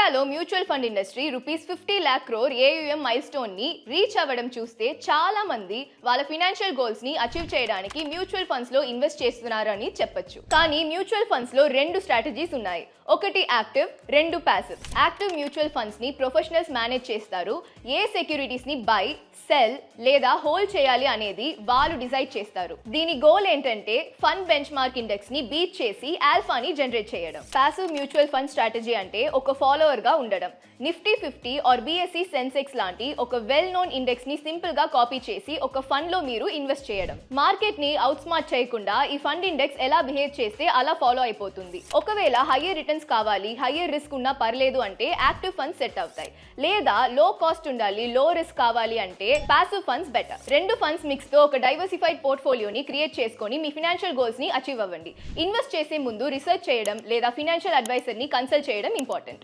ఇండియాలో mutual fund industry ₹50 lakh crore AUM mile stone ని reach అవ్వడం చూస్తే చాలా మంది వాళ్ళ ఫైనాన్షియల్ గోల్స్ ని అచీవ్ చేయడానికి మ్యూచువల్ ఫండ్స్ లో ఇన్వెస్ట్ చేస్తున్నారని చెప్పొచ్చు. కానీ మ్యూచువల్ ఫండ్స్ లో రెండు స్ట్రాటజీస్ ఉన్నాయి. ఒకటి యాక్టివ్, రెండు ప్యాసివ్. యాక్టివ్ మ్యూచువల్ ఫండ్స్ ని ప్రొఫెషనల్స్ మేనేజ్ చేస్తారు. ఏ సెక్యూరిటీస్ ని బై, సెల్ లేదా హోల్డ్ చేయాలి అనేది వాళ్ళు డిసైడ్ చేస్తారు. దీని గోల్ ఏంటంటే ఫండ్ బెంచ్ మార్క్ ఇండెక్స్ ని బీట్ చేసి ఆల్ఫాని జనరేట్ చేయడం. ప్యాసివ్ మ్యూచువల్ ఫండ్ స్ట్రాటజీ అంటే ఒక ఫాలోవర్ గా ఉండడం. నిఫ్టీ 50 ఆర్ BSE సెన్సెక్స్ లాంటి ఒక వెల్ నోన్ ఇండెక్స్ ని సింపుల్ గా కాపీ చేసి ఒక ఫండ్ లో మీరు ఇన్వెస్ట్ చేయడం. మార్కెట్ ని అవుట్ స్మార్ట్ చేయకుండా ఈ ఫండ్ ఇండెక్స్ ఎలా బిహేవ్ చేస్తే అలా ఫాలో అయిపోతుంది. ఒకవేళ హైయర్ రిటర్న్స్ కావాలి, హైయర్ రిస్క్ ఉన్నా పర్లేదు అంటే యాక్టివ్ ఫండ్స్ సెట్ అవుతాయి. లేదా లో కాస్ట్ ఉండాలి, లో రిస్క్ కావాలి అంటే ప్యాసివ్ ఫండ్స్ బెటర్. రెండు ఫండ్స్ మిక్స్ తో ఒక డైవర్సిఫైడ్ పోర్ట్ఫోలియోని క్రియేట్ చేసుకొని మీ ఫైనాన్షియల్ గోల్స్ ని అచీవ్ అవ్వండి. ఇన్వెస్ట్ చేసే ముందు రీసెర్చ్ చేయడం లేదా ఫైనాన్షియల్ అడ్వైజర్ ని కన్సల్ట్ చేయడం ఇంపార్టెంట్.